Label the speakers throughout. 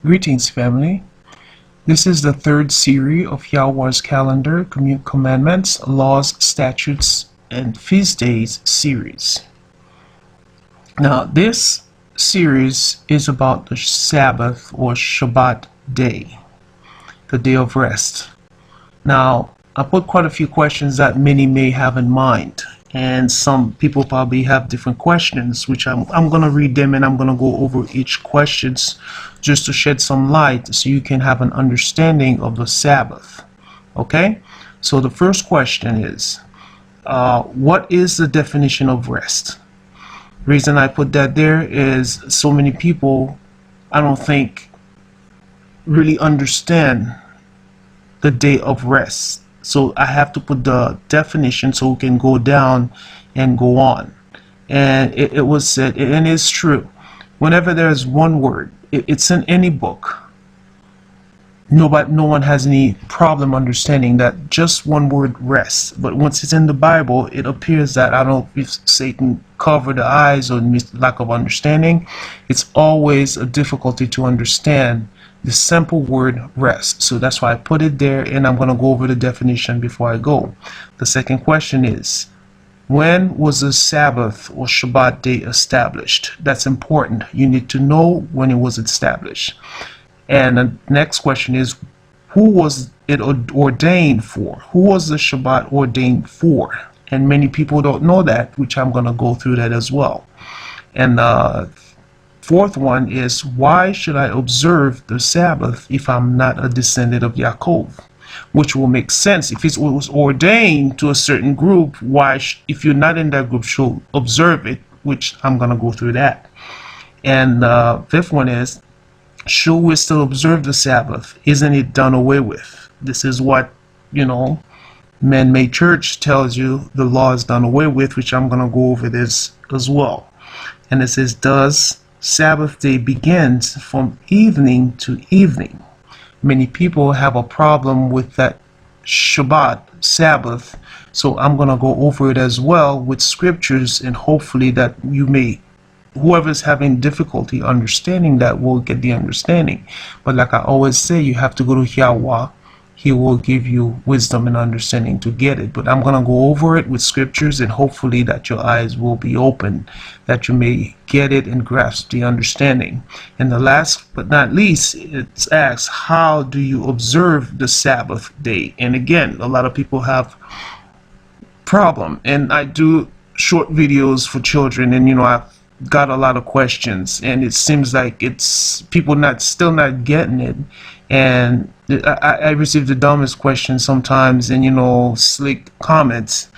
Speaker 1: Greetings, family. This is the third series of Yahweh's Calendar, Commandments, Laws, Statutes, and Feast Days series. Now, this series is about the Sabbath or Shabbat day, the day of rest. Now, I put quite a few questions that many may have in mind, and some people probably have different questions, which I'm going to read them and I'm going to go over each questions just to shed some light so you can have an understanding of the Sabbath. Okay, so the first question is, what is the definition of rest? Reason I put that there is so many people, I don't think, really understand the day of rest. So I have to put the definition so we can go down and go on. And it was said, and it's true, whenever there's one word, it's in any book, no one has any problem understanding that just one word, rest. But once it's in the Bible, it appears that, I don't know if Satan covered the eyes or lack of understanding, it's always a difficulty to understand the simple word rest. So that's why I put it there, and I'm going to go over the definition before I go. The second question is, when was the Sabbath or Shabbat day established? That's important. You need to know when it was established. And the next question is, who was it ordained for? Who was the Shabbat ordained for? And many people don't know that, which I'm going to go through that as well. And fourth one is, why should I observe the Sabbath if I'm not a descendant of Yaakov? Which will make sense. If it was ordained to a certain group, why, if you're not in that group, should observe it, which I'm going to go through that. And fifth one is, should we still observe the Sabbath? Isn't it done away with? This is what, man-made church tells you the law is done away with, which I'm going to go over this as well. And it says, does Sabbath day begins from evening to evening? Many people have a problem with that Shabbat, Sabbath, so I'm going to go over it as well with scriptures, and hopefully that whoever's having difficulty understanding that will get the understanding. But like I always say, you have to go to Yahweh. He will give you wisdom and understanding to get it. But I'm going to go over it with scriptures, and hopefully that your eyes will be open, that you may get it and grasp the understanding. And the last but not least, it's asked, how do you observe the Sabbath day? And again, a lot of people have problem. And I do short videos for children, and I've got a lot of questions, and it seems like it's people still not getting it. And I receive the dumbest questions sometimes, and slick comments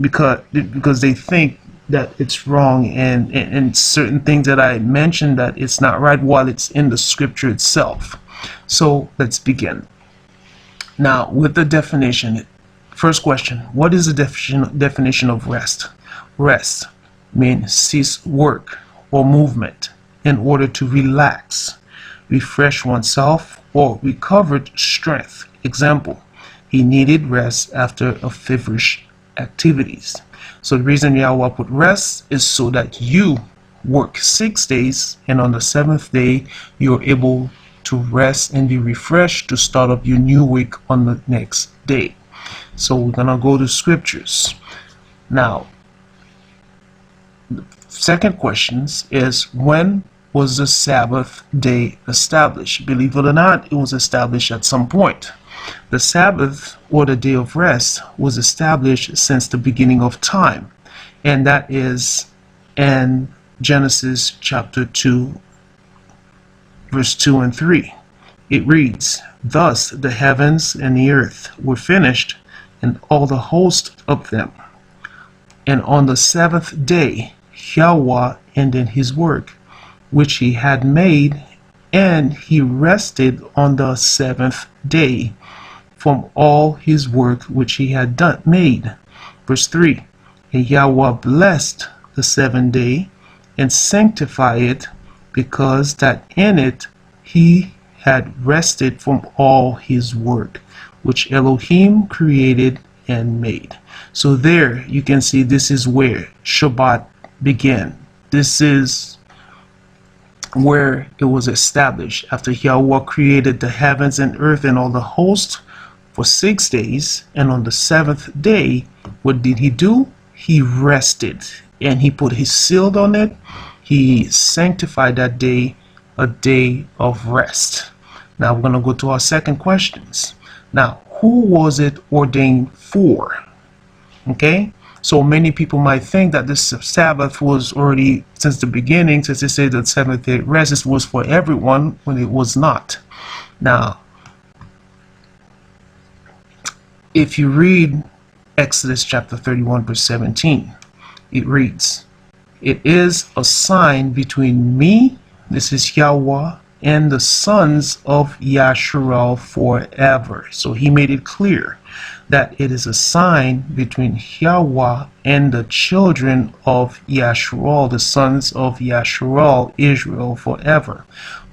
Speaker 1: because they think that it's wrong, and certain things that I mentioned that it's not right while it's in the scripture itself. So let's begin. Now with the definition. First question, what is the definition of rest? Rest means cease work or movement in order to relax, refresh oneself, or recovered strength. Example, he needed rest after a feverish activities. So the reason Yahweh put rest is so that you work 6 days, and on the 7th day you're able to rest and be refreshed to start up your new week on the next day. So we're gonna go to scriptures now. The second question is, when was the Sabbath day established? Believe it or not, it was established at some point. The Sabbath, or the day of rest, was established since the beginning of time, and that is in Genesis chapter 2 verse 2 and 3. It reads, thus the heavens and the earth were finished, and all the host of them. And on the 7th day Yahweh ended his work which he had made, and he rested on the 7th day from all his work which he had made. Verse 3, and Yahweh blessed the 7th day and sanctified it, because that in it he had rested from all his work which Elohim created and made. So there you can see this is where Shabbat began. This is where it was established after Yahweh created the heavens and earth and all the host for 6 days, and on the seventh day, what did he do? He rested, and he put his seal on it. He sanctified that day a day of rest. Now we're going to go to our second questions. Now, who was it ordained for? Okay, so many people might think that this Sabbath was already since the beginning, since they say that seventh day rest was for everyone, when it was not. Now, if you read Exodus chapter 31 verse 17, it reads, "It is a sign between me," this is Yahweh, "and the sons of Yasharal forever." So he made it clear that it is a sign between Yahweh and the children of Yasharal, the sons of Yasharal, Israel forever.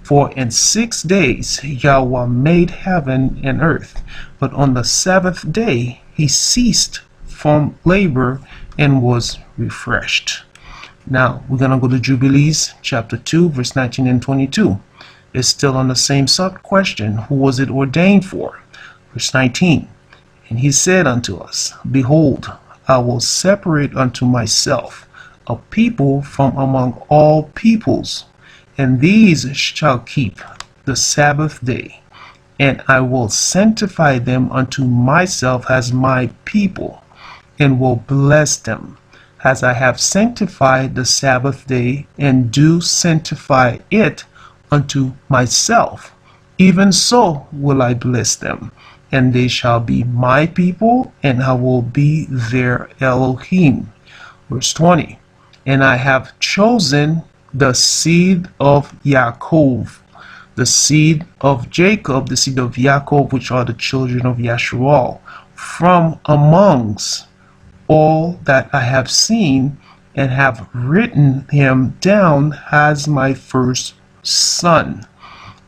Speaker 1: "For in 6 days Yahweh made heaven and earth, but on the seventh day he ceased from labor and was refreshed." Now we're going to go to Jubilees chapter 2 verse 19 and 22. It's still on the same sub question. Who was it ordained for? Verse 19. "And he said unto us, Behold, I will separate unto myself a people from among all peoples, and these shall keep the Sabbath day, and I will sanctify them unto myself as my people, and will bless them, as I have sanctified the Sabbath day, and do sanctify it unto myself. Even so will I bless them, and they shall be my people, and I will be their Elohim." Verse 20. "And I have chosen the seed of Yaakov, the seed of Jacob, the seed of Yaakov, which are the children of Yasharal, from amongst all that I have seen, and have written him down as my first son,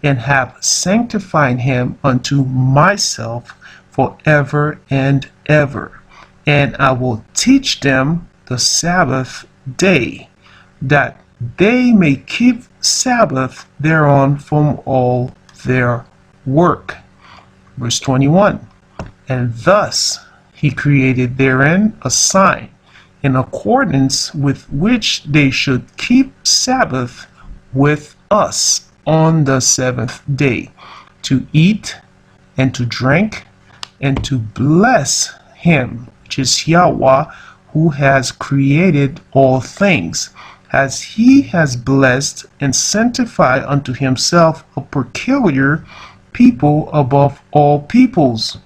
Speaker 1: and have sanctified him unto myself forever and ever. And I will teach them the Sabbath day, that they may keep Sabbath thereon from all their work." Verse 21. "And thus he created therein a sign, in accordance with which they should keep Sabbath with us on the seventh day, to eat and to drink and to bless him, which is Yahweh, who has created all things, as he has blessed and sanctified unto himself a peculiar people above all peoples,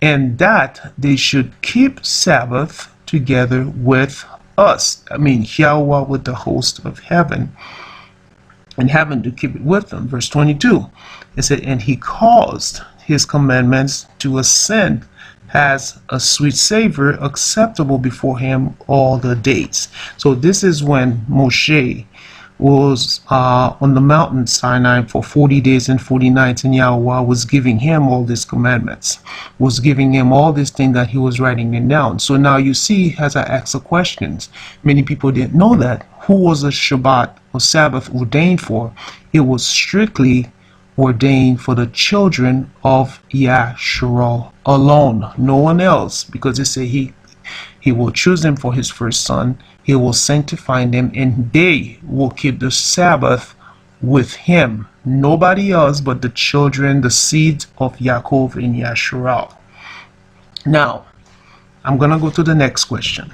Speaker 1: and that they should keep Sabbath together with us." I mean, Yahweh with the host of heaven, and heaven to keep it with them. Verse 22, it said, "And he caused his commandments to ascend as a sweet savor, acceptable before him all the days." So this is when Moshe was on the mountain Sinai for 40 days and 40 nights, and Yahweh was giving him all these commandments, was giving him all these things that he was writing it down. So now you see, as I ask the questions, many people didn't know that. Who was a Shabbat or Sabbath ordained for? It was strictly ordained for the children of Yasharal alone, no one else, because it said he will choose them for his first son, he will sanctify them, and they will keep the Sabbath with him. Nobody else but the children, the seed of Yaakov and Yasharal. Now, I'm going to go to the next question,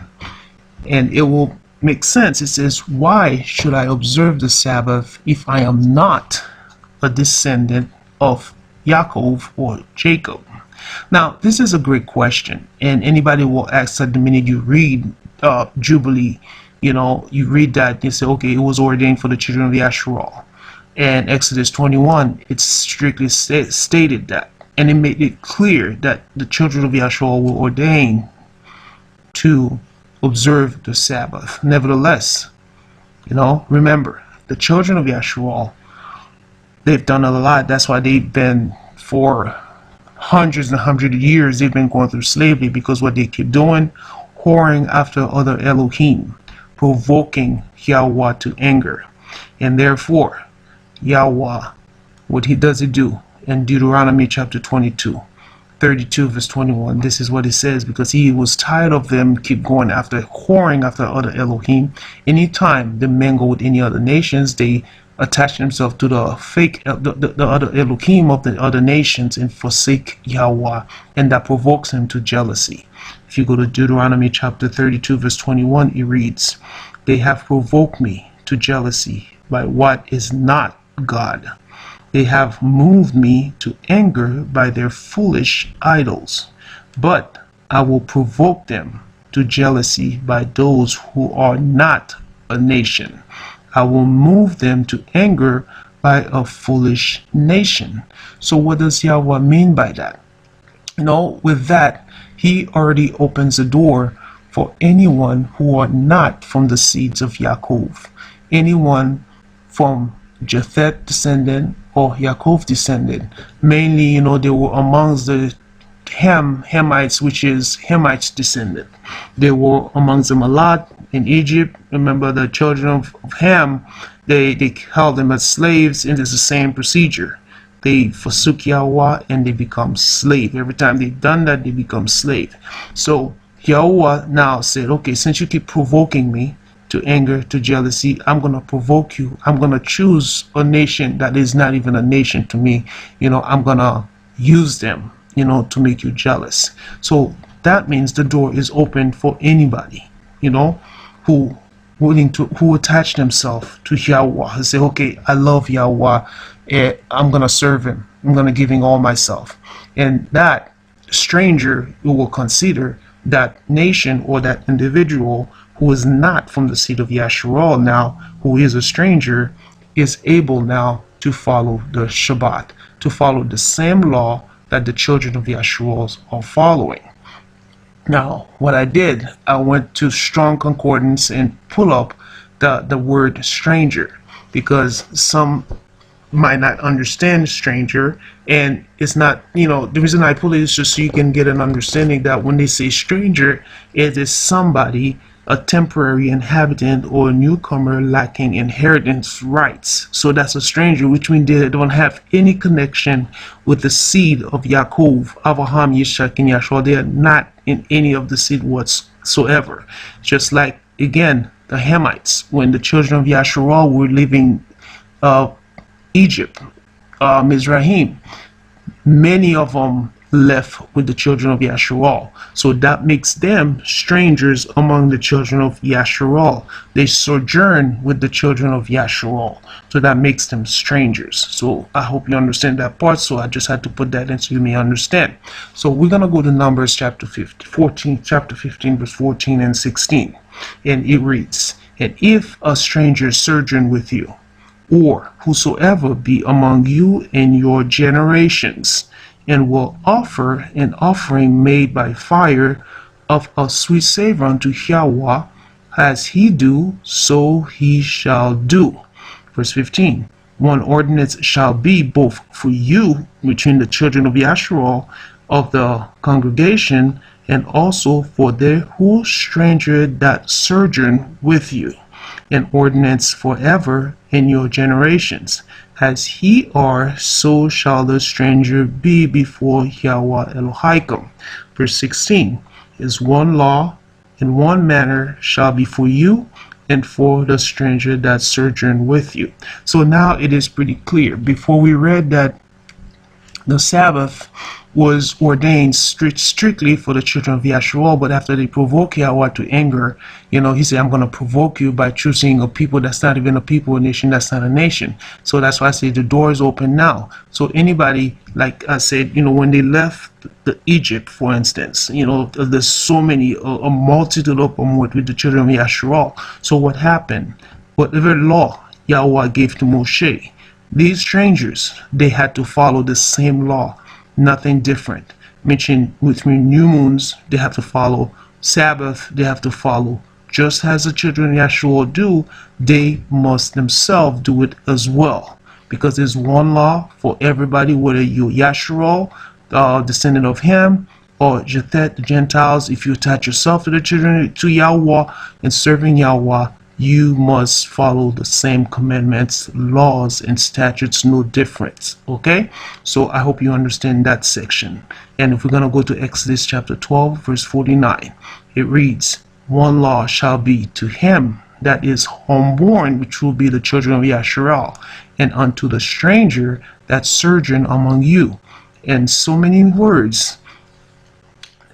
Speaker 1: and it will make sense. It says, "Why should I observe the Sabbath if I am not a descendant of Yaakov or Jacob?" Now, this is a great question, and anybody will ask that the minute you read Jubilee, you read that, you say, okay, it was ordained for the children of Yasharal. And Exodus 21, it strictly stated that, and it made it clear that the children of Yasharal were ordained to observe the Sabbath. Nevertheless, remember, the children of Yasharal, they've done a lot. That's why they've been, for hundreds and hundreds of years, they've been going through slavery, because what they keep doing, whoring after other Elohim, provoking Yahweh to anger. And therefore, Yahweh, what he does he do? In Deuteronomy chapter 22, 32 verse 21, this is what it says, because he was tired of them keep going after, whoring after other Elohim. Anytime they mingle with any other nations, they attach themselves to the fake, the other Elohim of the other nations and forsake Yahweh, and that provokes him to jealousy. If you go to Deuteronomy chapter 32 verse 21, it reads, they have provoked me to jealousy by what is not God. They have moved me to anger by their foolish idols. But I will provoke them to jealousy by those who are not a nation. I will move them to anger by a foolish nation. So what does Yahweh mean by that? With that, he already opens the door for anyone who are not from the seeds of Yaakov. Anyone from Japheth descendant or Yaakov descendant. Mainly, they were amongst the Hamites, which is Hamites descendant. They were amongst them a lot in Egypt. Remember, the children of Ham, they held them as slaves, and it's the same procedure. They forsook Yahweh and they become slave. Every time they've done that, they become slave. So Yahweh now said, okay, since you keep provoking me to anger, to jealousy, I'm going to provoke you. I'm going to choose a nation that is not even a nation to me. I'm going to use them, to make you jealous. So that means the door is open for anybody, who attach themselves to Yahweh and say, okay, I love Yahweh, and I'm going to serve him. I'm going to give him all myself. And that stranger who will consider that nation or that individual who is not from the seed of Yasharal now, who is a stranger, is able now to follow the Shabbat, to follow the same law that the children of Yasharal are following. Now, what I did, I went to Strong Concordance and pull up the word stranger, because some might not understand stranger, and it's not, the reason I pull it is just so you can get an understanding that when they say stranger, it is somebody, a temporary inhabitant or a newcomer lacking inheritance rights. So that's a stranger, which means they don't have any connection with the seed of Yaakov, Abraham, Yitzchak, and Yahshua. They are not in any of the seed whatsoever. Just like, again, the Hamites, when the children of Yahshua were leaving Egypt, Mizraim, many of them left with the children of Yasharal. So that makes them strangers among the children of Yasharal. They sojourn with the children of Yasharal. So that makes them strangers. So I hope you understand that part. So I just had to put that in so you may understand. So we're going to go to Numbers chapter 15, verse 14 and 16. And it reads, and if a stranger sojourn with you, or whosoever be among you in your generations, and will offer an offering made by fire of a sweet savor unto Yahweh, as he do, so he shall do. Verse 15, one ordinance shall be both for you between the children of Yasharal of the congregation, and also for the whole stranger that sojourn with you, an ordinance forever in your generations. As he are, so shall the stranger be before Yahweh Elohim. Verse 16, is one law and one manner shall be for you and for the stranger that sojourn with you. So now it is pretty clear. Before we read that the Sabbath was ordained strictly for the children of Yahshua, but after they provoke Yahweh to anger, he said, I'm going to provoke you by choosing a people that's not even a people, a nation that's not a nation. So that's why I say the door is open now. So anybody, like I said, when they left the Egypt, for instance, there's so many, a multitude of them with the children of Yahshua. So what happened? Whatever law Yahweh gave to Moshe, these strangers, they had to follow the same law. Nothing different. Mentioned between new moons, they have to follow. Sabbath, they have to follow. Just as the children of Yahshua do, they must themselves do it as well. Because there's one law for everybody, whether you're Yahshua, descendant of Ham, or Japheth, the Gentiles. If you attach yourself to the children, to Yahweh, and serving Yahweh, you must follow the same commandments, laws, and statutes, no difference. Okay, so I hope you understand that section. And if we're going to go to Exodus chapter 12 verse 49, it reads, one law shall be to him that is homeborn, which will be the children of Yasharal, and unto the stranger that sojourn among you. And so many words.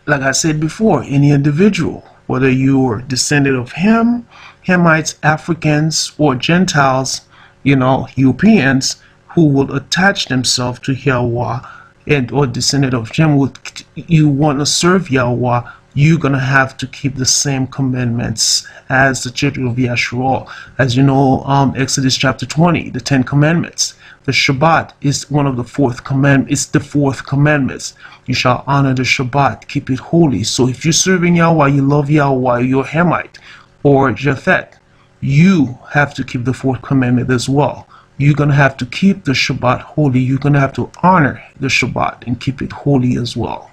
Speaker 1: Like I said before, any individual, whether you're descendant of Ham, Hamites, Africans, or Gentiles, Europeans, who will attach themselves to Yahweh, and or descendant of Shem, you want to serve Yahweh, you're going to have to keep the same commandments as the children of Yahshua. As you know, Exodus chapter 20, the 10 commandments. The Shabbat is one of the fourth commandment. It's the fourth commandments. You shall honor the Shabbat, keep it holy. So if you're serving Yahweh, you love Yahweh, you're Hamite or Japhet, you have to keep the fourth commandment as well. You're going to have to keep the Shabbat holy. You're going to have to honor the Shabbat and keep it holy as well.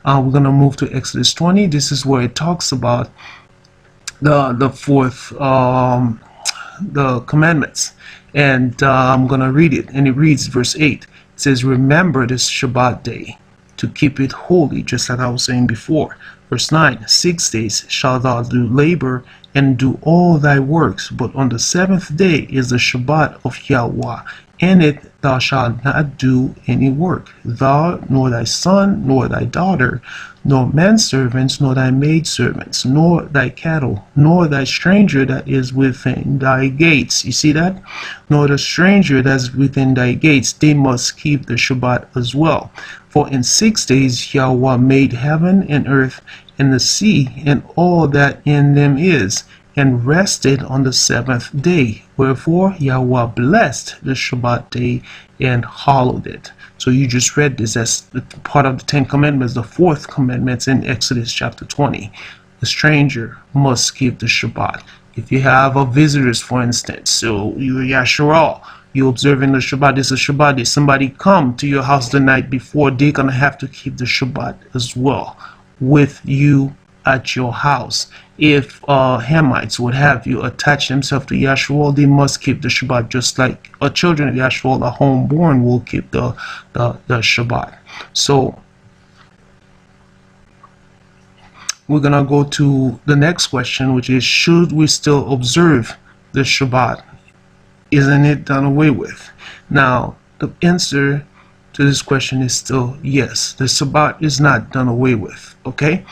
Speaker 1: We're going to move to Exodus 20. This is where it talks about the fourth the commandments, and I'm going to read it, and it reads verse 8. It says, remember this Shabbat day to keep it holy, just like I was saying before. Verse 9, 6 days shalt thou do labor and do all thy works, but on the seventh day is the Shabbat of Yahweh. In it thou shalt not do any work, thou, nor thy son, nor thy daughter, nor manservants, nor thy maidservants, nor thy cattle, nor thy stranger that is within thy gates. You see that? Nor the stranger that is within thy gates. They must keep the Shabbat as well. For in 6 days Yahweh made heaven and earth and the sea and all that in them is, and rested on the seventh day. Wherefore Yahweh blessed the Shabbat day and hallowed it. So you just read this as part of the 10 commandments, the fourth commandment in Exodus chapter 20. The stranger must keep the Shabbat. If you have a visitors, for instance, so you're Yasharal, you're observing the Shabbat, it's a Shabbat day, somebody come to your house the night before, they're going to have to keep the Shabbat as well with you at your house. If Hamites would have you attach themselves to Yahshua, they must keep the Shabbat, just like children of Yahshua, the homeborn, will keep the Shabbat. So we're gonna go to the next question, which is, should we still observe the Shabbat? Isn't it done away with? Now the answer to this question is still yes. The Shabbat is not done away with. Okay,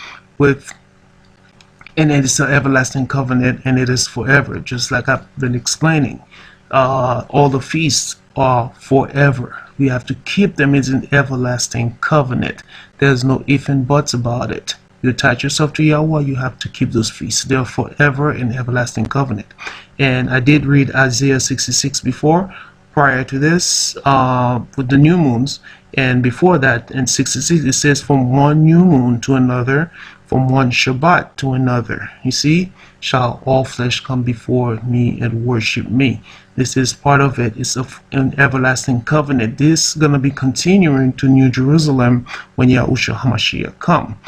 Speaker 1: and it is an everlasting covenant, and it is forever, just like I've been explaining. All the feasts are forever. We have to keep them as an everlasting covenant. There's no if and buts about it. You attach yourself to Yahweh, you have to keep those feasts. They're forever in everlasting covenant. And I did read Isaiah 66 before, prior to this, with the new moons. And before that, in 66, it says, from one new moon to another, from one Shabbat to another. You see, shall all flesh come before me and worship me. This is part of it. It's an everlasting covenant. This is going to be continuing to New Jerusalem when Yahushua HaMashiach come.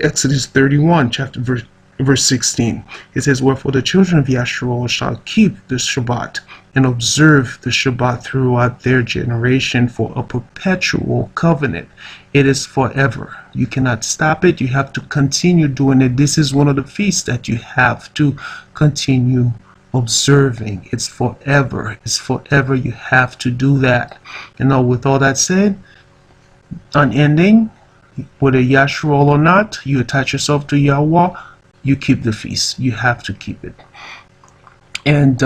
Speaker 1: Exodus 31, verse 16. It says, wherefore the children of Yahshua shall keep the Shabbat and observe the Shabbat throughout their generation for a perpetual covenant. It is forever. You cannot stop it. You have to continue doing it. This is one of the feasts that you have to continue observing. It's forever. It's forever. You have to do that. And now, with all that said, unending, whether Yahshua or not, you attach yourself to Yahweh, you keep the feast. You have to keep it. And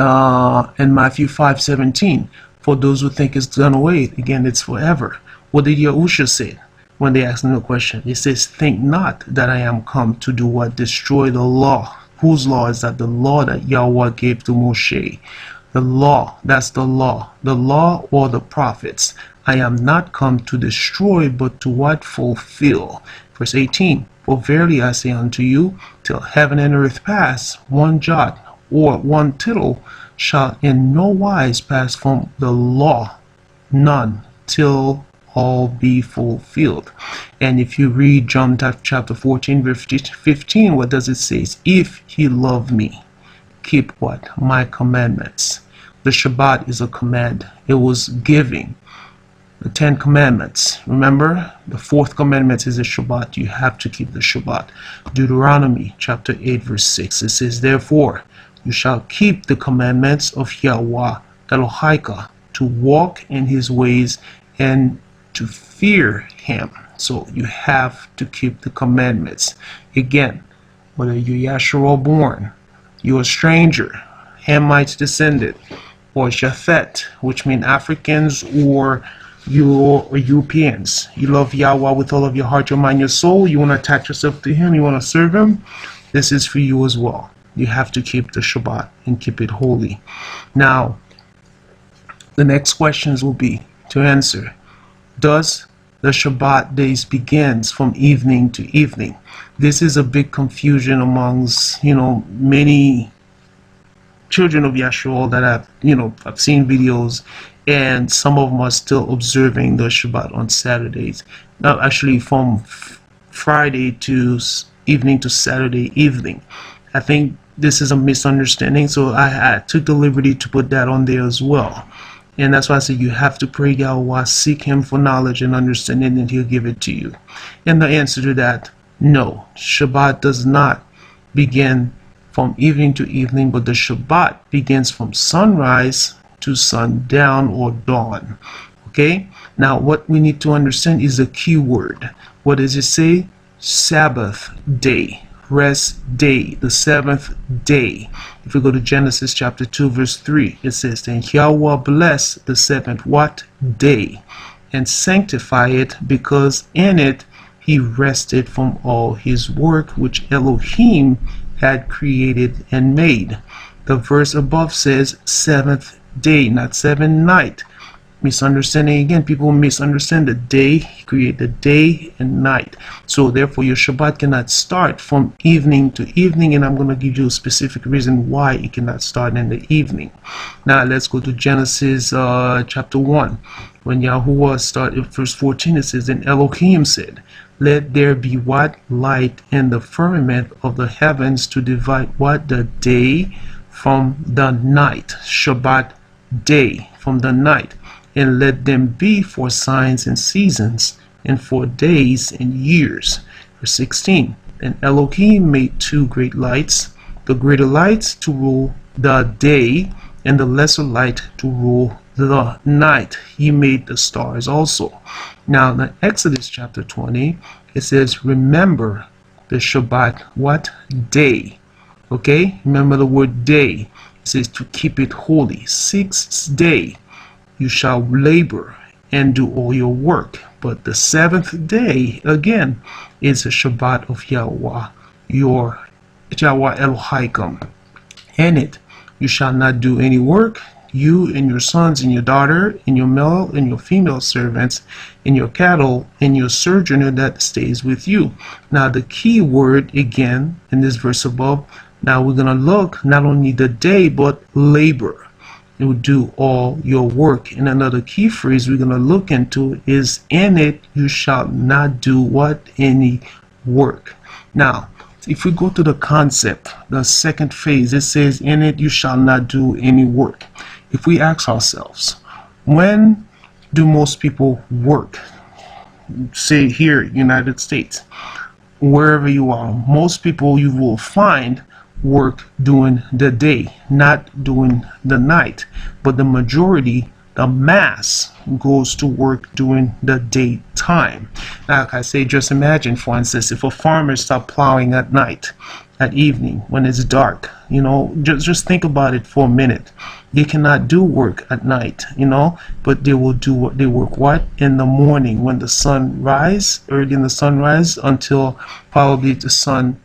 Speaker 1: in Matthew 5:17, for those who think it's done away, again, it's forever. What did Yahusha say when they asked him the question? He says, think not that I am come to do what? Destroy the law. Whose law is that? The law that Yahweh gave to Moshe. The law, that's the law. The law or the prophets. I am not come to destroy, but to what? Fulfill. Verse 18, for verily I say unto you, till heaven and earth pass, one jot or one tittle shall in no wise pass from the law, none, till all be fulfilled. And if you read John chapter 14, verse 15, what does it say? If he love me, keep what? My commandments. The Shabbat is a command. It was giving. The 10 Commandments. Remember, the fourth commandment is the Shabbat. You have to keep the Shabbat. Deuteronomy chapter 8 verse 6. It says, therefore, you shall keep the commandments of Yahweh Elohika, to walk in his ways and to fear him. So you have to keep the commandments. Again, whether you're Yahshua born, you're a stranger, Hamite descendant, or Japhet, which mean Africans, or you're Europeans. You love Yahweh with all of your heart, your mind, your soul. You want to attach yourself to him. You want to serve him. This is for you as well. You have to keep the Shabbat and keep it holy. Now, the next questions will be to answer. Does the Shabbat days begins from evening to evening? This is a big confusion amongst, many children of Yahshua that I've seen videos, and some of them are still observing the Shabbat on Saturdays. Now, actually, from Friday to evening to Saturday evening. I think this is a misunderstanding, so I took the liberty to put that on there as well. And that's why I said you have to pray Yahweh, seek him for knowledge and understanding, and he'll give it to you. And the answer to that, no. Shabbat does not begin from evening to evening, but the Shabbat begins from sunrise to sundown or dawn. Okay? Now, what we need to understand is the key word. What does it say? Sabbath day. Rest day, the seventh day. If we go to Genesis chapter 2 verse 3, it says, then Yahweh blessed the seventh what? Day, and sanctify it, because in it he rested from all his work which Elohim had created and made. The verse above says seventh day, not seven night. Misunderstanding again. People misunderstand the day. He created the day and night. So therefore your Shabbat cannot start from evening to evening, and I'm going to give you a specific reason why it cannot start in the evening. Now let's go to Genesis chapter 1. When Yahuwah started verse 14, it says, and Elohim said, let there be what? Light in the firmament of the heavens to divide what? The day from the night. Shabbat day from the night. And let them be for signs and seasons, and for days and years. Verse 16. And Elohim made two great lights, the greater light to rule the day, and the lesser light to rule the night. He made the stars also. Now in Exodus chapter 20, it says, remember the Shabbat what? Day. Okay? Remember the word day. It says to keep it holy. 6th day you shall labor and do all your work. But the seventh day, again, is a Shabbat of Yahweh, your Yahweh Elohim. In it, you shall not do any work, you and your sons and your daughter, and your male and your female servants, and your cattle, and your sojourner that stays with you. Now, the key word, again, in this verse above, now we're going to look not only the day, but labor. It will do all your work. And another key phrase we're going to look into is, in it you shall not do what? Any work. Now, if we go to the concept, the second phase, it says, in it you shall not do any work. If we ask ourselves, when do most people work? Say here, United States, wherever you are, most people you will find work during the day, not during the night. But the majority, the mass, goes to work during the daytime. Now, like I say, just imagine, for instance, if a farmer stopped plowing at night, at evening, when it's dark, just think about it for a minute. They cannot do work at night, but they will do what they work what? In the morning, when the sun rises, early in the sunrise, until probably the sun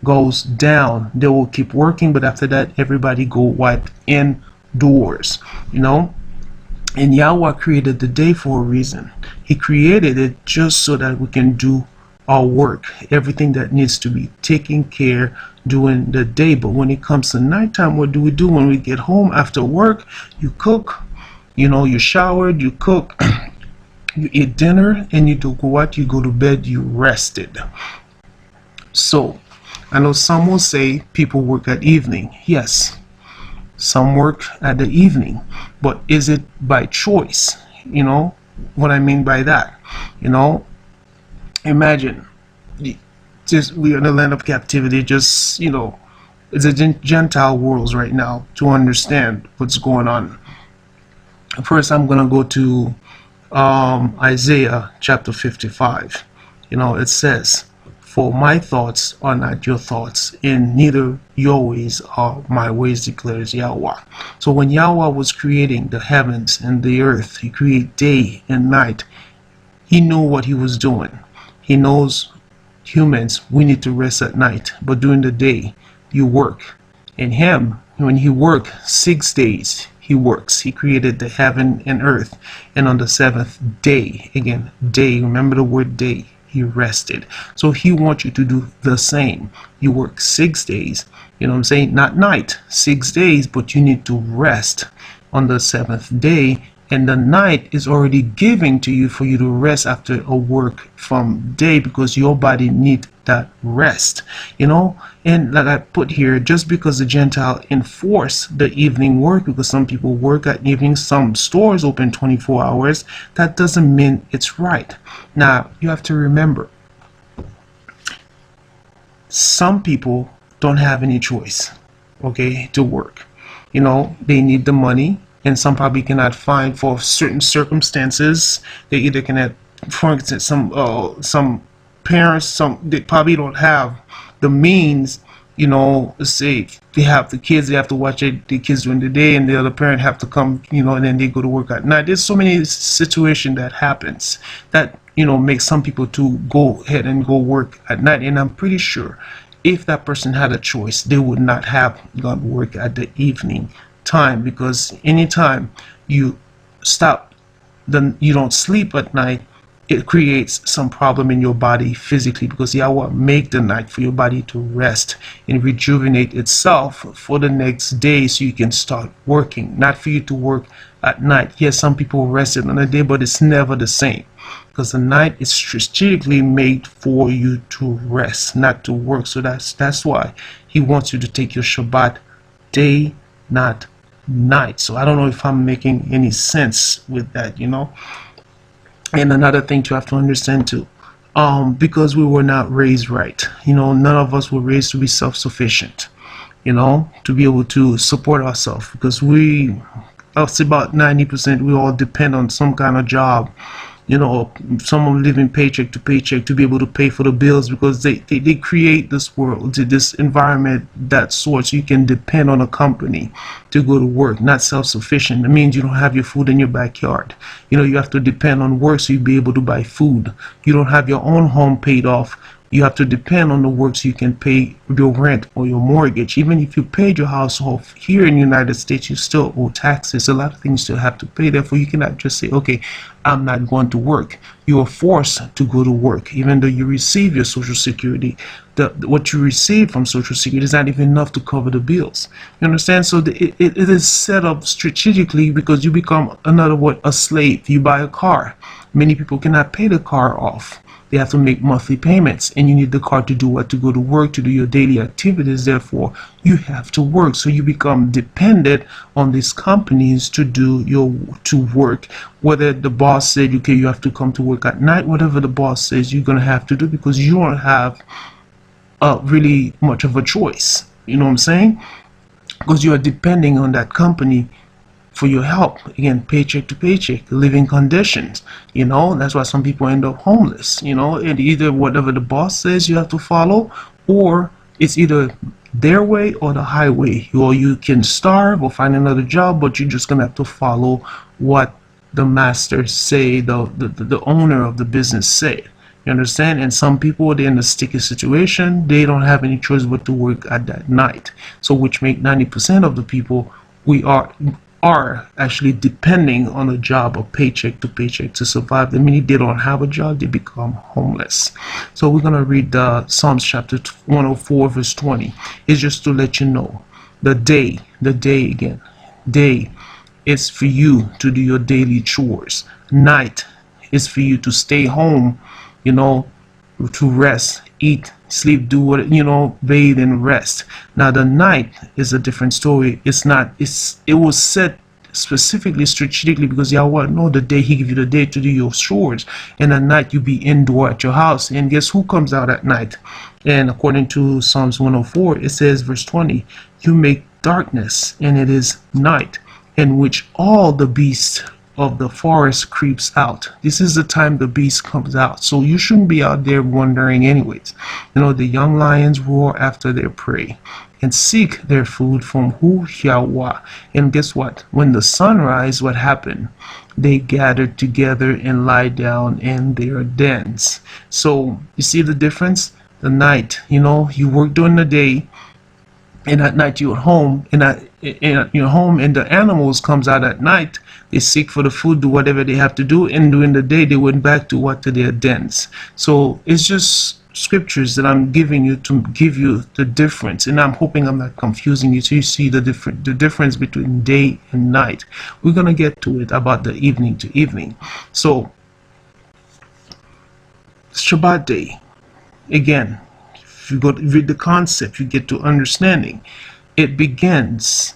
Speaker 1: goes down. They will keep working, but after that everybody go what? Indoors. And Yahweh created the day for a reason. He created it just so that we can do our work, everything that needs to be taken care during the day. But when it comes to nighttime, what do we do when we get home after work? You cook, you showered, you cook, you eat dinner, and you do what? You go to bed, you rested. So I know some will say people work at evening. Yes, some work at the evening. But is it by choice? You know what I mean by that? You know, imagine, just we're in the land of captivity. Just, it's a Gentile world right now to understand what's going on. First, I'm gonna go to Isaiah chapter 55. It says, "For my thoughts are not your thoughts, and neither your ways are my ways, declares Yahweh." So when Yahweh was creating the heavens and the earth, he created day and night. He knew what he was doing. He knows humans, we need to rest at night, but during the day, you work. And him, when he worked 6 days, he works. He created the heaven and earth. And on the seventh day, again, day, remember the word day, he rested. So he wants you to do the same. You work 6 days, you know what I'm saying? Not night, 6 days, but you need to rest on the seventh day. And the night is already giving to you for you to rest after a work from day, because your body needs that rest, and like I put here, just because the Gentile enforce the evening work, because some people work at evening, some stores open 24 hours, that doesn't mean it's right. Now you have to remember, some people don't have any choice, okay, to work. They need the money, and some probably cannot find, for certain circumstances. They either cannot, for instance, some parents, they probably don't have the means. Let's say they have the kids, they have to watch the kids during the day, and the other parent have to come, and then they go to work at night. There's so many situations that happens that makes some people to go ahead and go work at night. And I'm pretty sure if that person had a choice, they would not have gone work at the evening time, because anytime you stop, then you don't sleep at night, it creates some problem in your body physically, because Yahweh make the night for your body to rest and rejuvenate itself for the next day, so you can start working, not for you to work at night. Yes, some people rested on the day, but it's never the same, because the night is strategically made for you to rest, not to work. So that's why he wants you to take your Shabbat day, not night. So I don't know if I'm making any sense with that. And another thing you have to understand too, because we were not raised right, none of us were raised to be self-sufficient, to be able to support ourselves, because I'll say about 90% we all depend on some kind of job, someone living paycheck to paycheck to be able to pay for the bills, because they create this world, this environment, that sort, so you can depend on a company to go to work. Not self-sufficient. It means you don't have your food in your backyard. You have to depend on work so you be able to buy food. You don't have your own home paid off. You have to depend on the work so you can pay your rent or your mortgage. Even if you paid your house off here in the United States, you still owe taxes. A lot of things you have to pay. Therefore, you cannot just say, okay, I'm not going to work. You are forced to go to work, even though you receive your Social Security. What you receive from Social Security is not even enough to cover the bills. You understand? So it is set up strategically, because you become, another word, a slave. You buy a car. Many people cannot pay the car off. They have to make monthly payments, and you need the car to do what? To go to work, to do your daily activities. Therefore, you have to work. So you become dependent on these companies to work. Whether the boss said, okay, you have to come to work at night, whatever the boss says, you're gonna have to do, because you don't have really much of a choice. You know what I'm saying? Because you are depending on that company for your help. Again, paycheck to paycheck, living conditions. That's why some people end up homeless. And either whatever the boss says you have to follow, or it's either their way or the highway. Or you can starve or find another job, but you're just gonna have to follow what the master say, the owner of the business say. You understand? And some people, they're in a sticky situation. They don't have any choice but to work at that night. So which make 90% of the people, we are actually depending on a job, or paycheck to paycheck, to survive. The minute they don't have a job, they become homeless. So we're going to read Psalms chapter 104 verse 20. It's just to let you know, the day again, day is for you to do your daily chores. Night is for you to stay home, to rest, eat, sleep, do what, bathe and rest. Now the night is a different story. It was set specifically strategically because Yahweh know the day he give you the day to do your chores, and at night you be indoor at your house. And guess who comes out at night? And according to Psalms 104, it says verse 20, you make darkness and it is night, in which all the beasts of the forest creeps out. This is the time the beast comes out. So you shouldn't be out there wandering anyways. The young lions roar after their prey and seek their food from who? Yahweh. And guess what? When the sun rises, what happened? They gathered together and lie down in their dens. So you see the difference? The night, you work during the day, and at night you're at home, and you're home, and the animals comes out at night. They seek for the food, do whatever they have to do, and during the day they went back to their dens. So it's just scriptures that I'm giving you to give you the difference, and I'm hoping I'm not confusing you, so you see the difference between day and night. We're gonna get to it about the evening to evening. So Shabbat day, again, if you go to read the concept, you get to understanding. It begins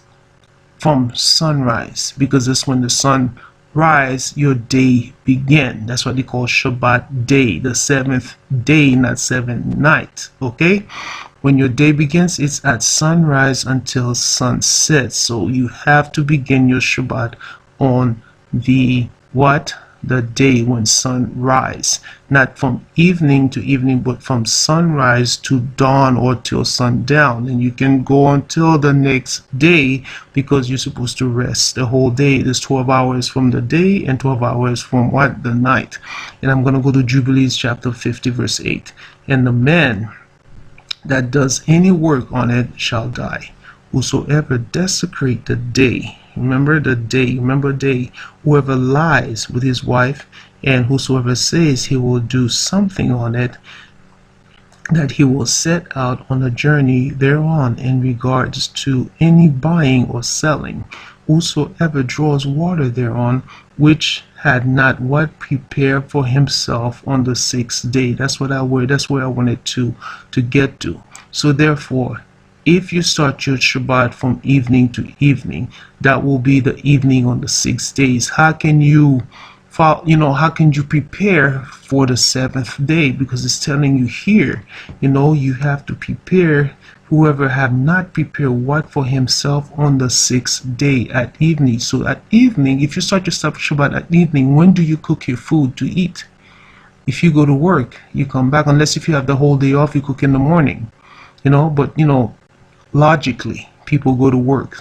Speaker 1: from sunrise, because that's when the sun rise, your day begin. That's what they call Shabbat day, the seventh day, not seventh night. Okay, when your day begins, it's at sunrise until sunset. So you have to begin your Shabbat on the what? The day when sun rise, not from evening to evening, but from sunrise to dawn or till sundown. And you can go until the next day, because you're supposed to rest the whole day. There's 12 hours from the day and 12 hours from what? The night. And I'm going to go to Jubilees chapter 50 verse 8. And the man that does any work on it shall die. Whosoever desecrate the day, remember the day, remember day, whoever lies with his wife, and whosoever says he will do something on it, that he will set out on a journey thereon in regards to any buying or selling, whosoever draws water thereon, which had not what prepared for himself on the sixth day. That's where I wanted to get to. So therefore, if you start your Shabbat from evening to evening, that will be the evening on the 6 days. How can you prepare for the seventh day? Because it's telling you here, you have to prepare. Whoever have not prepared what for himself on the sixth day at evening. So at evening, if you start your Shabbat at evening, when do you cook your food to eat? If you go to work, you come back, unless if you have the whole day off, you cook in the morning. But logically, people go to work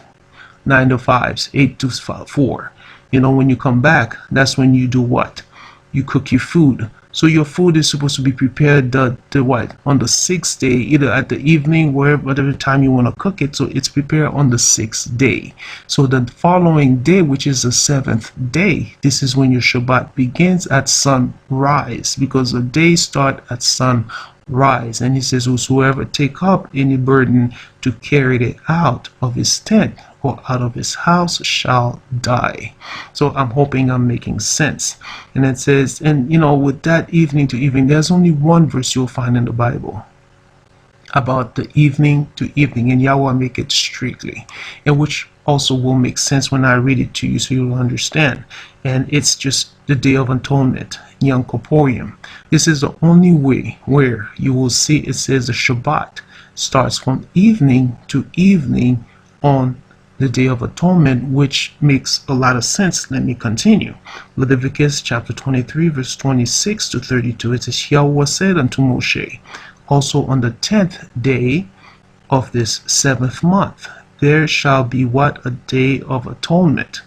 Speaker 1: 9 to 5, 8 to 4. When you come back, that's when you do what? You cook your food. So your food is supposed to be prepared the what? On the sixth day, either at the evening, whatever time you want to cook it. So it's prepared on the sixth day. So the following day, which is the seventh day, this is when your Shabbat begins at sunrise, because the day start at sunrise. And he says, whosoever take up any burden to carry it out of his tent or out of his house shall die. So I'm hoping I'm making sense. And it says, and with that evening to evening, there's only one verse you'll find in the Bible about the evening to evening, and Yahweh make it strictly, and which also will make sense when I read it to you, so you'll understand. And it's just the Day of Atonement, Yom Kippur. This is the only way where you will see it says the Shabbat starts from evening to evening on the Day of Atonement, which makes a lot of sense. Let me continue. Leviticus chapter 23 verse 26 to 32. It says, Yahweh said unto Moshe, also on the 10th day of this 7th month, there shall be what? A day of atonement.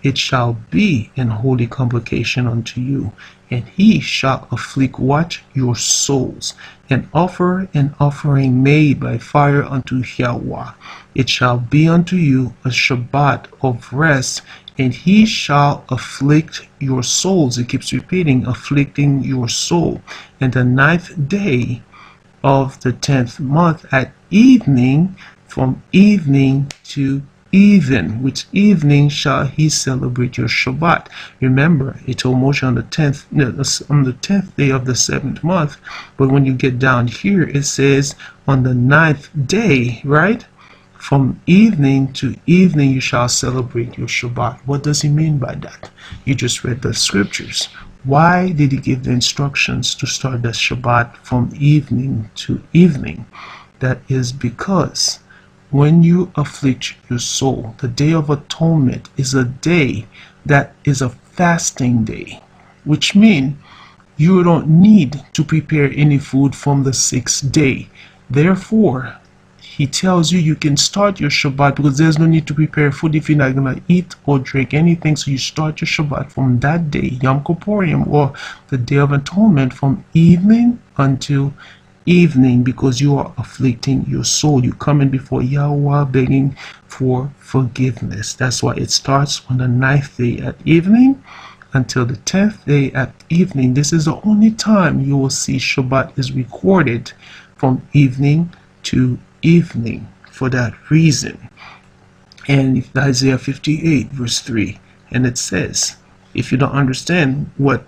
Speaker 1: It shall be an holy convocation unto you, and he shall afflict what? Your souls, and offer an offering made by fire unto Yahweh. It shall be unto you a Shabbat of rest, and he shall afflict your souls. It keeps repeating, afflicting your soul. And the 9th day of the 10th month at evening, from evening to even with evening shall he celebrate your Shabbat. Remember, it told Moshe on the 10th day of the 7th month, but when you get down here, it says on the 9th day, right? From evening to evening you shall celebrate your Shabbat. What does he mean by that? You just read the scriptures. Why did he give the instructions to start the Shabbat from evening to evening? That is because when you afflict your soul, the Day of Atonement is a day that is a fasting day, which means you don't need to prepare any food from the 6th day. Therefore, he tells you can start your Shabbat because there's no need to prepare food if you're not going to eat or drink anything. So you start your Shabbat from that day, Yom Kippurim, or the Day of Atonement, from evening until evening, because you are afflicting your soul. You coming before Yahweh begging for forgiveness. That's why it starts on the 9th day at evening until the 10th day at evening. This is the only time you will see Shabbat is recorded from evening to evening for that reason. And Isaiah 58 verse 3, and it says, if you don't understand what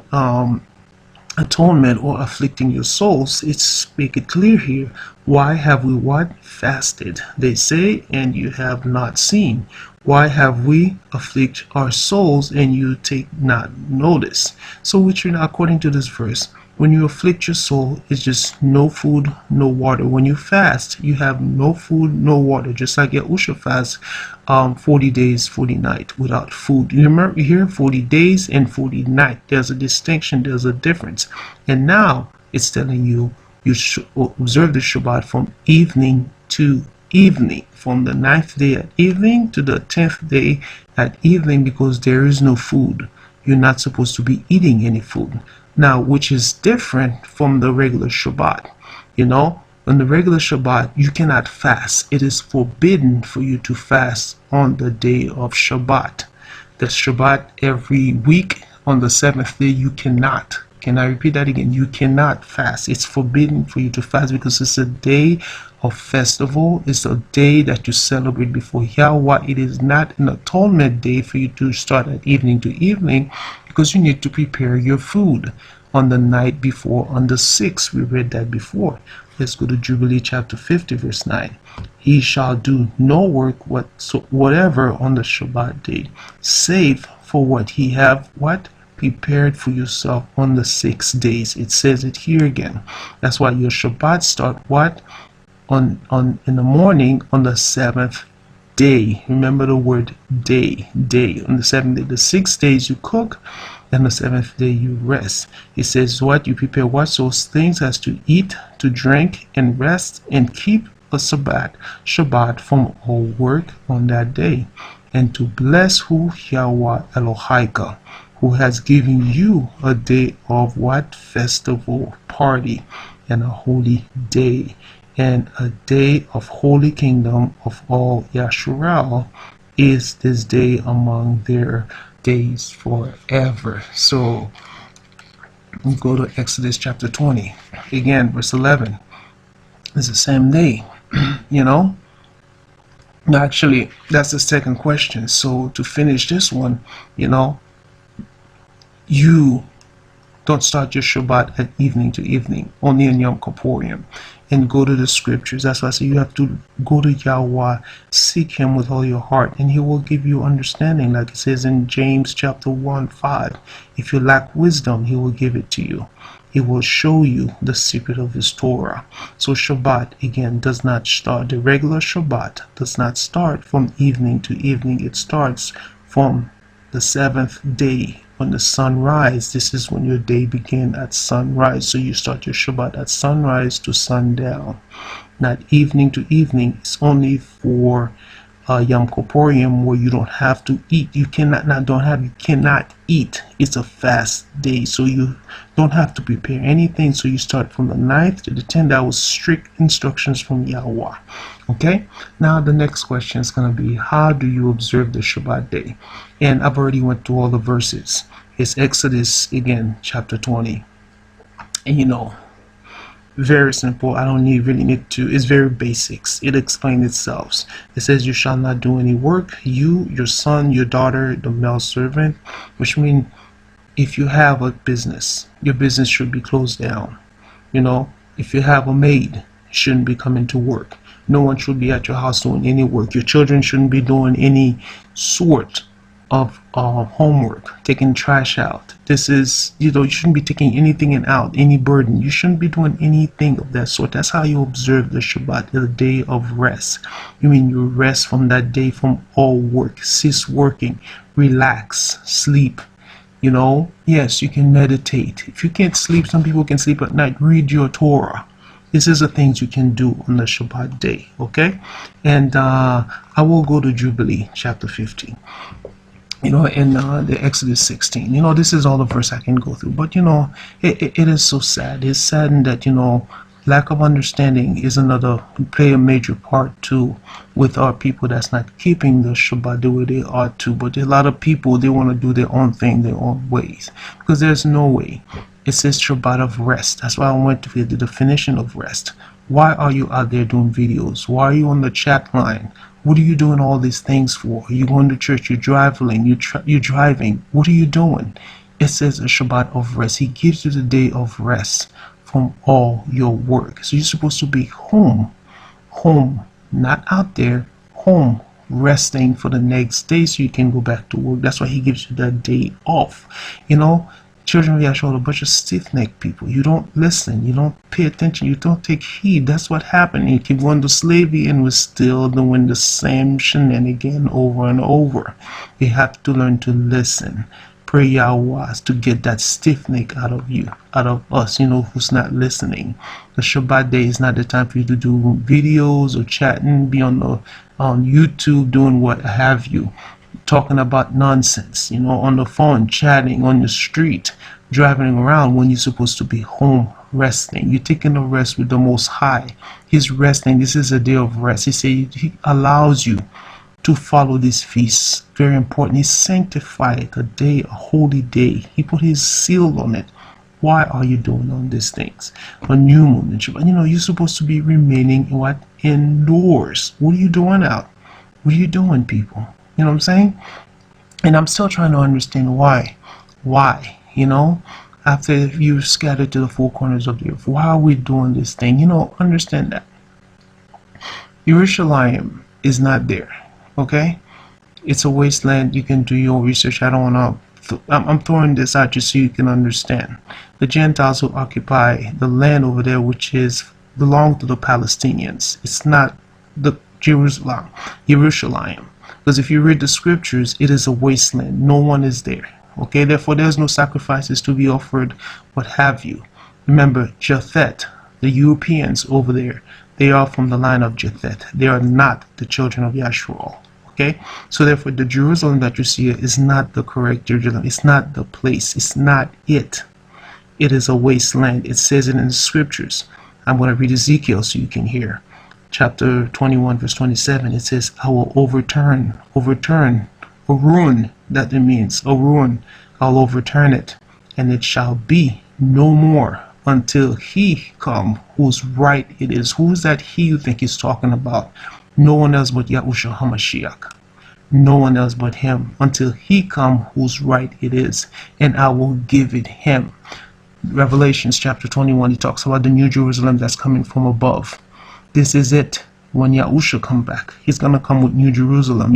Speaker 1: atonement or afflicting your souls, it's make it clear here. Why have we what? Fasted, they say, and you have not seen. Why have we afflict our souls and you take not notice? So which, according to this verse, when you afflict your soul, it's just no food, no water. When you fast, you have no food, no water. Just like Yahusha fast 40 days, 40 nights without food. You remember here, 40 days and 40 nights. There's a distinction, there's a difference. And now it's telling you should observe the Shabbat from evening to evening, from the 9th day at evening to the 10th day at evening, because there is no food. You're not supposed to be eating any food. Now, which is different from the regular Shabbat. On the regular Shabbat, you cannot fast. It is forbidden for you to fast on the day of Shabbat. The Shabbat every week on the 7th day, you cannot. Can I repeat that again? You cannot fast. It's forbidden for you to fast because it's a day of festival. It's a day that you celebrate before Yahweh. It is not an atonement day for you to start at evening to evening, because you need to prepare your food on the night before, on the 6th. We read that before. Let's go to Jubilee chapter 50 verse 9. He shall do no work whatever on the Shabbat day, save for what he have what? Prepared for yourself on the 6 days. It says it here again. That's why your Shabbat start what? In the morning on the 7th day. Remember the word day. On the 7th day. The 6 days you cook, and the 7th day you rest. It says what? You prepare what? Those things as to eat, to drink, and rest, and keep a Shabbat from all work on that day, and to bless who? Yahweh Elohika, who has given you a day of what? Festival party, and a holy day, and a day of holy kingdom of all Yasharal is this day among their days forever. So we go to Exodus chapter 20 again, verse 11. It's the same day. Actually, that's the second question. So to finish this one, you don't start your Shabbat at evening to evening, only in Yom Kippurim, and go to the scriptures. That's why I say you have to go to Yahweh, seek him with all your heart, and he will give you understanding, like it says in James chapter 1:5. If you lack wisdom, he will give it to you. He will show you the secret of his Torah. So Shabbat, again, does not start. The regular Shabbat does not start from evening to evening. It starts from the 7th day when the sun rises. This is when your day begins at sunrise. So you start your Shabbat at sunrise to sundown, not evening to evening. It's only for Yom Kippurim, where you don't have to eat. You cannot eat. It's a fast day, so you don't have to prepare anything. So you start from the 9th to the 10th. That was strict instructions from Yahweh. Okay, now the next question is going to be, how do you observe the Shabbat day? And I've already went through all the verses. It's Exodus again chapter 20, and Very simple. I don't really need to. It's very basics. It explains itself. It says you shall not do any work. You, your son, your daughter, the male servant, which means if you have a business, your business should be closed down. You know, if you have a maid, you shouldn't be coming to work. No one should be at your house doing any work. Your children shouldn't be doing any sort of homework, taking trash out. This is, you shouldn't be taking anything in out, any burden. You shouldn't be doing anything of that sort. That's how you observe the Shabbat, the day of rest. You mean you rest from that day from all work, cease working, relax, sleep. Yes, you can meditate. If you can't sleep, some people can sleep at night. Read your Torah. This is the things you can do on the Shabbat day, okay? And I will go to Jubilee, chapter 15. In the Exodus 16. This is all the verse I can go through. But, it is so sad. It's saddened that, lack of understanding is play a major part too with our people that's not keeping the Shabbat the way they ought to. But a lot of people, they want to do their own thing, their own ways. Because there's no way. It says Shabbat of rest. That's why I went to the definition of rest. Why are you out there doing videos? Why are you on the chat line? What are you doing all these things for? You're going to church, you're driving, you're driving. What are you doing? It says a Shabbat of rest. He gives you the day of rest from all your work. So you're supposed to be home, not out there, home, resting for the next day so you can go back to work. That's why he gives you that day off. Children of Yahshua are a bunch of stiff-necked people. You don't listen. You don't pay attention. You don't take heed. That's what happened. You keep going to slavery and we're still doing the same shenanigan over and over. We have to learn to listen. Pray Yahweh to get that stiff neck out of you, out of us, who's not listening. The Shabbat day is not the time for you to do videos or chatting, be on YouTube doing what have you. Talking about nonsense, on the phone, chatting on the street, driving around when you're supposed to be home resting. You're taking a rest with the Most High. He's resting. This is a day of rest. He allows you to follow these feasts. Very important. He sanctified a day, a holy day. He put his seal on it. Why are you doing all these things? A new moon and Shabbat. You're supposed to be remaining indoors. What are you doing out? What are you doing, people? You know what I'm saying? And I'm still trying to understand why. After you scattered to the four corners of the earth, why are we doing this thing? Understand that. Jerusalem is not there. Okay? It's a wasteland. You can do your research. I don't want to. I'm throwing this out just so you can understand. The Gentiles who occupy the land over there, which belong to the Palestinians. It's not the Jerusalem. Because if you read the scriptures, it is a wasteland. No one is there. Okay, therefore there's no sacrifices to be offered, what have you. Remember, Japhet, the Europeans over there, they are from the line of Japhet. They are not the children of Yahshua. Okay, so therefore the Jerusalem that you see is not the correct Jerusalem. It's not the place. It's not it. It is a wasteland. It says it in the scriptures. I'm going to read Ezekiel so you can hear. Chapter 21 verse 27, it says, I will overturn, or ruin, that it means, or ruin, I'll overturn it, and it shall be no more until he come whose right it is. Who is that he you think he's talking about? No one else but Yahushua HaMashiach. No one else but him, until he come whose right it is, and I will give it him. Revelations chapter 21, he talks about the new Jerusalem that's coming from above. This is it. When Yahushua come back, he's going to come with New Jerusalem,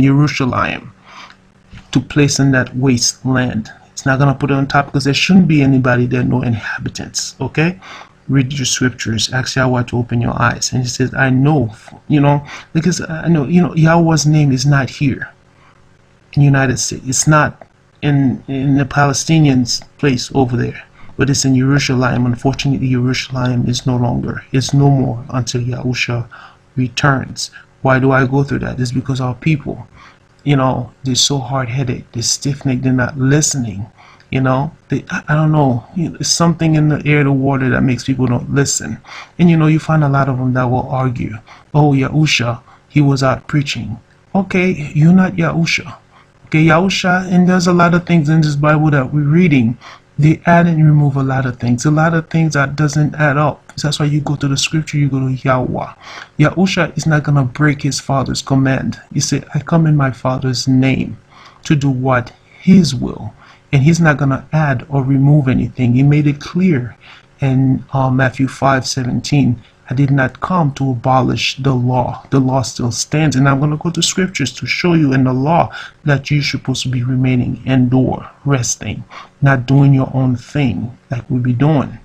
Speaker 1: to place in that wasteland. It's not going to put it on top because there shouldn't be anybody there, no inhabitants. Okay? Read your scriptures. Ask Yahweh to open your eyes. And he says, I know, because I know, Yahweh's name is not here in the United States. It's not in the Palestinians' place over there. But it's in Jerusalem. Unfortunately, Jerusalem is no longer. It's no more until Yahusha returns. Why do I go through that? It's because our people, they're so hard-headed. They're stiff-necked. They're not listening. I don't know. There's something in the air, the water that makes people don't listen. And you find a lot of them that will argue. Oh, Yahusha, he was out preaching. Okay, you're not Yahusha. Okay, Yahusha, and there's a lot of things in this Bible that we're reading They add and remove a lot of things. A lot of things that doesn't add up. That's why you go to the scripture, you go to Yahweh. Yahusha is not going to break his father's command. He said, I come in my father's name to do what? His will. And he's not going to add or remove anything. He made it clear in Matthew 5:17. I did not come to abolish the law. The law still stands. And I'm going to go to scriptures to show you in the law that you're supposed to be remaining indoor, resting, not doing your own thing like we be doing.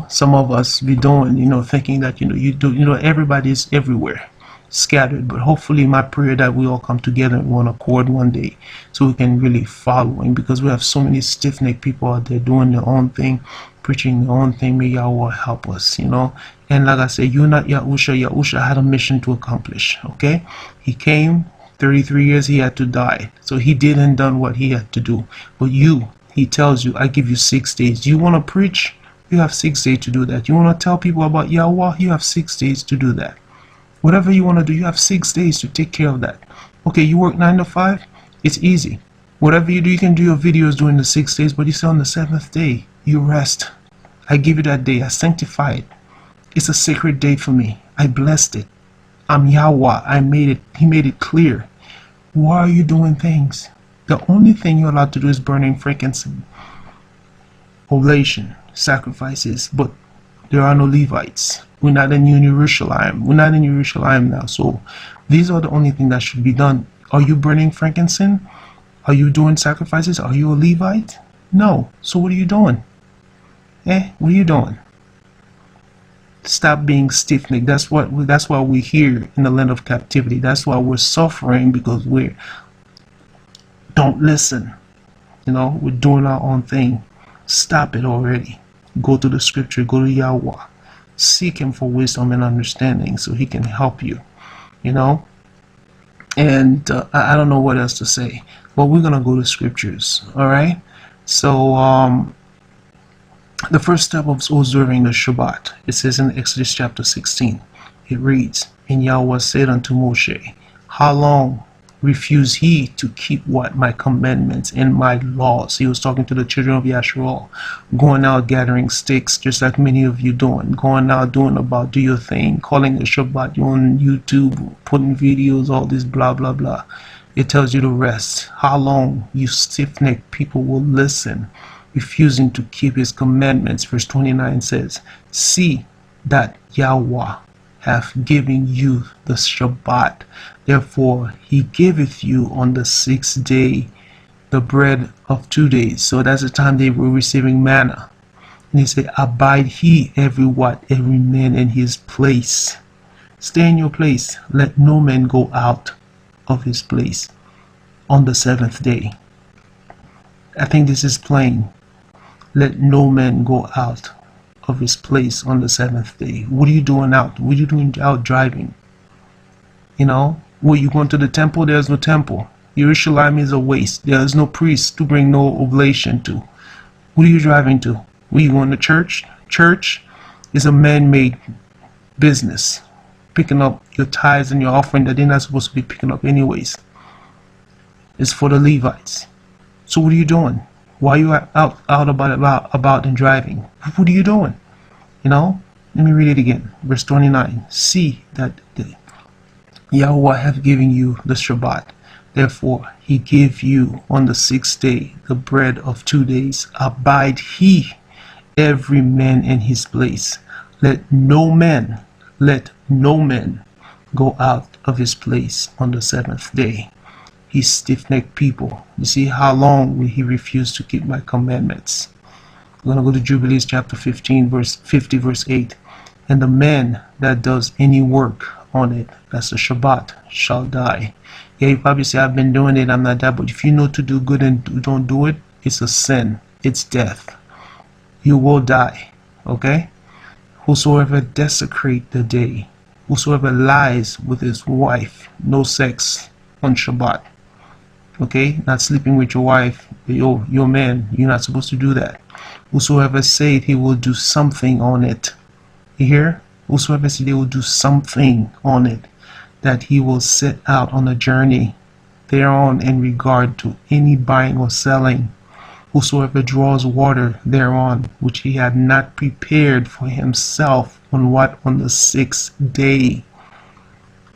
Speaker 1: Some of us be doing, thinking that, everybody's everywhere, scattered. But hopefully my prayer that we all come together in one accord one day so we can really follow him, because we have so many stiff-necked people out there doing their own thing, preaching their own thing. May Yahweh help us, And like I said, you're not Yahusha. Yahusha had a mission to accomplish, okay? He came, 33 years he had to die. So he did and done what he had to do. But he tells you, I give you 6 days. Do you want to preach? You have 6 days to do that. You want to tell people about Yahweh? You have 6 days to do that. Whatever you want to do, you have 6 days to take care of that. Okay, you work 9 to 5? It's easy. Whatever you do, you can do your videos during the 6 days, but you say on the 7th day, you rest. I give you that day. I sanctify it. It's a sacred day for me. I blessed it. I'm Yahweh. I made it. He made it clear. Why are you doing things? The only thing you're allowed to do is burning frankincense, oblation, sacrifices, but there are no Levites. We're not in Jerusalem. We're not in Jerusalem now. So these are the only thing that should be done. Are you burning frankincense? Are you doing sacrifices? Are you a Levite? No. So what are you doing? What are you doing? Stop being stiff-necked. That's why we're here in the land of captivity. That's why we're suffering, because we don't listen. We're doing our own thing. Stop it already. Go to the scripture. Go to Yahweh. Seek him for wisdom and understanding so he can help you. And I don't know what else to say. But we're going to go to scriptures. All right? So the first step of observing the Shabbat, it says in Exodus chapter 16. It reads, And Yahweh said unto Moshe, How long refuse ye to keep what? My commandments and my laws. He was talking to the children of Yasharal, going out gathering sticks, just like many of you doing, going out doing about do your thing, calling the Shabbat, you on YouTube, putting videos, all this blah blah blah. It tells you to rest. How long you stiff-necked people will listen, refusing to keep his commandments. Verse 29 says, See that Yahweh hath given you the Shabbat. Therefore he giveth you on the 6th day the bread of 2 days. So that's the time they were receiving manna. And he said, Abide he every man in his place. Stay in your place. Let no man go out of his place on the 7th day. I think this is plain. Let no man go out of his place on the 7th day. What are you doing out? What are you doing out driving? Were you going to the temple? There's no temple. Jerusalem is a waste. There is no priest to bring no oblation to. What are you driving to? Were you going to church? Church is a man-made business. Picking up your tithes and your offering that they're not supposed to be picking up anyways. It's for the Levites. So what are you doing? Why are you out about and driving? What are you doing? Let me read it again. Verse 29. See that Yahweh hath given you the Shabbat. Therefore he gave you on the 6th day the bread of 2 days. Abide he every man in his place. Let no man go out of his place on the 7th day. He stiff-necked people. You see, how long will he refuse to keep my commandments? We're going to go to Jubilees chapter 15, verse 50, verse 8. And the man that does any work on it, that's the Shabbat, shall die. Yeah, you probably say, I've been doing it, I'm not that. But if you know to do good and don't do it, it's a sin. It's death. You will die. Okay? Whosoever desecrate the day, whosoever lies with his wife, no sex on Shabbat. Okay, not sleeping with your wife, your man, you're not supposed to do that. Whosoever said he will do something on it, you hear? Whosoever said he will do something on it, that he will set out on a journey thereon in regard to any buying or selling. Whosoever draws water thereon, which he had not prepared for himself, on what? On the 6th day.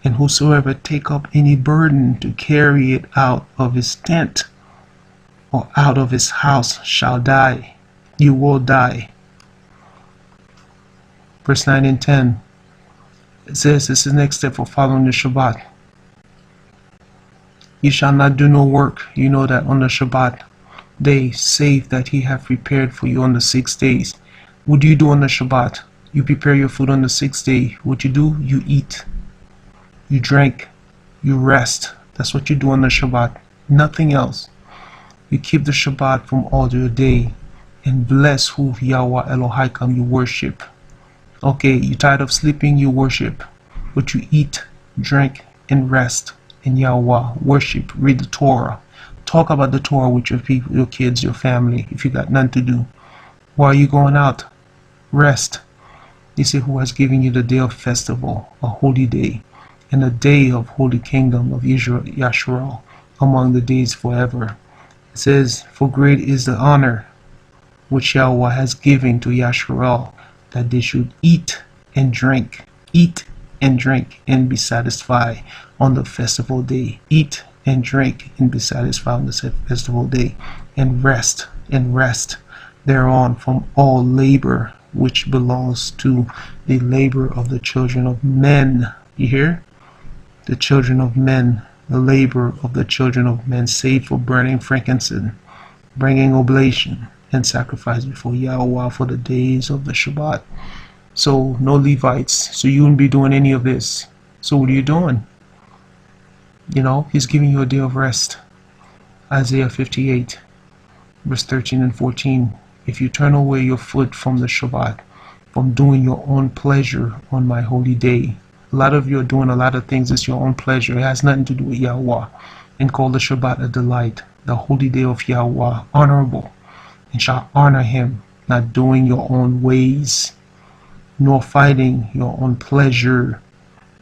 Speaker 1: And whosoever take up any burden to carry it out of his tent or out of his house shall die. You will die. Verse 9 and 10. It says, this is the next step for following the Shabbat. You shall not do no work. You know that on the Shabbat day, save that he have prepared for you on the 6 days. What do you do on the Shabbat? You prepare your food on the 6th day. What you do? You eat. You drink. You rest. That's what you do on the Shabbat. Nothing else. You keep the Shabbat from all your day and bless who Yahweh Elohim you worship. Okay, you tired of sleeping, you worship. But you eat, drink, and rest in Yahweh. Worship, read the Torah. Talk about the Torah with your people, your kids, your family, if you got nothing to do. Why are you going out? Rest. He said, who has given you the day of festival, a holy day, and a day of holy kingdom of Israel, Yasharal, among the days forever. It says, for great is the honor which Yahweh has given to Yasharal, that they should eat and drink, and be satisfied on the festival day. Eat and drink and be satisfied on the festival day, and rest thereon from all labor which belongs to the labor of the children of men. You hear? The children of men, the labor of the children of men, save for burning frankincense, bringing oblation, and sacrifice before Yahweh for the days of the Shabbat. So no Levites. So you wouldn't be doing any of this. So what are you doing? You know, he's giving you a day of rest. Isaiah 58, verse 13 and 14. If you turn away your foot from the Shabbat, from doing your own pleasure on my holy day. A lot of you are doing a lot of things. It's your own pleasure. It has nothing to do with Yahweh. And call the Shabbat a delight, the holy day of Yahweh, honorable, and shall honor him, not doing your own ways, nor fighting your own pleasure,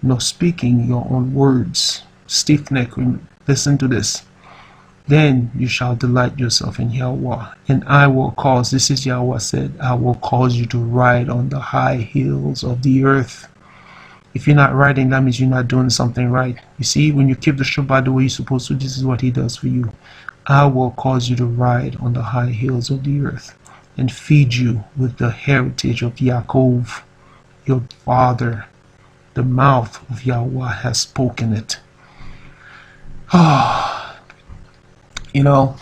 Speaker 1: nor speaking your own words. Stiff neck, listen to this. Then you shall delight yourself in Yahweh, and I will cause, this is Yahweh said, I will cause you to ride on the high hills of the earth. If you're not riding, that means you're not doing something right. You see, when you keep the Shabbat the way you're supposed to, this is what he does for you. I will cause you to ride on the high hills of the earth, and feed you with the heritage of Yaakov, your father. The mouth of Yahweh has spoken it. You know,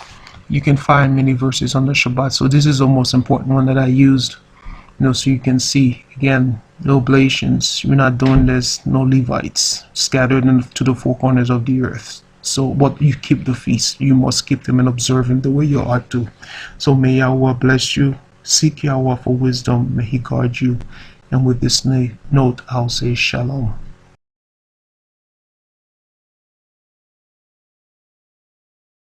Speaker 1: you can find many verses on the Shabbat. So this is the most important one that I used. You know, so you can see, again, no oblations. We're not doing this. No Levites scattered to the four corners of the earth. So what you keep the feast, you must keep them and observe them the way you ought to. So may Yahweh bless you. Seek Yahweh for wisdom. May he guard you. And with this note, I'll say shalom.